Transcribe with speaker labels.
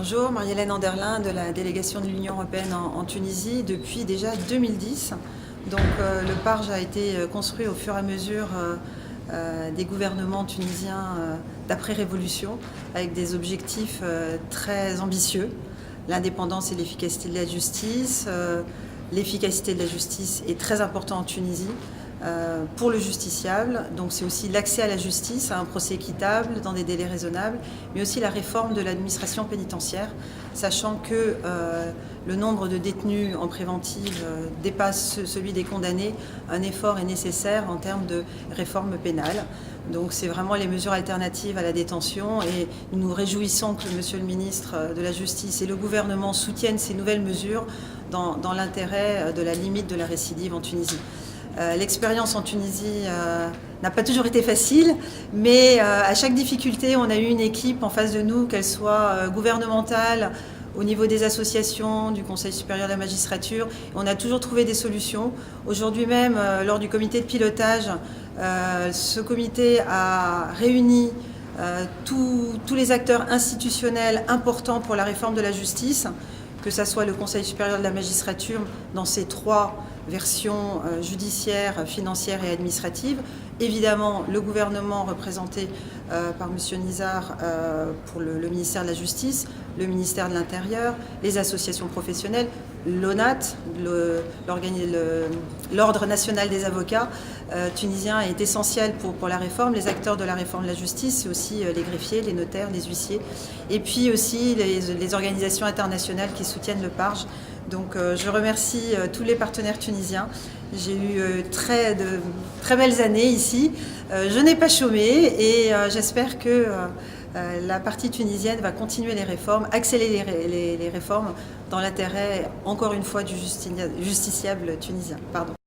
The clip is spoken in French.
Speaker 1: Bonjour, Marie-Hélène Anderlin de la délégation de l'Union européenne en Tunisie depuis déjà 2010. Donc le Parge a été construit au fur et à mesure des gouvernements tunisiens d'après-révolution avec des objectifs très ambitieux. L'indépendance et l'efficacité de la justice. L'efficacité de la justice est très importante en Tunisie. Pour le justiciable, donc c'est aussi l'accès à la justice, à un procès équitable dans des délais raisonnables, mais aussi la réforme de l'administration pénitentiaire, sachant que le nombre de détenus en préventive dépasse celui des condamnés. Un effort est nécessaire en termes de réforme pénale. Donc c'est vraiment les mesures alternatives à la détention et nous nous réjouissons que Monsieur le ministre de la Justice et le gouvernement soutiennent ces nouvelles mesures dans l'intérêt de la limite de la récidive en Tunisie. L'expérience en Tunisie n'a pas toujours été facile, mais à chaque difficulté, on a eu une équipe en face de nous, qu'elle soit gouvernementale, au niveau des associations, du Conseil supérieur de la magistrature. On a toujours trouvé des solutions. Aujourd'hui même, lors du comité de pilotage, ce comité a réuni tous les acteurs institutionnels importants pour la réforme de la justice, que ce soit le Conseil supérieur de la magistrature dans ses 3 versions judiciaires, financières et administratives. Évidemment, le gouvernement représenté par M. Nizar pour le ministère de la Justice, le ministère de l'Intérieur, les associations professionnelles, l'ONAT, l'Ordre national des avocats tunisien est essentiel pour la réforme. Les acteurs de la réforme de la justice, c'est aussi les greffiers, les notaires, les huissiers, et puis aussi les organisations internationales qui soutiennent le Parge. Donc je remercie tous les partenaires tunisiens. J'ai eu très belles années ici. Je n'ai pas chômé et j'espère que la partie tunisienne va continuer les réformes, accélérer les réformes dans l'intérêt, encore une fois, du justiciable tunisien. Pardon.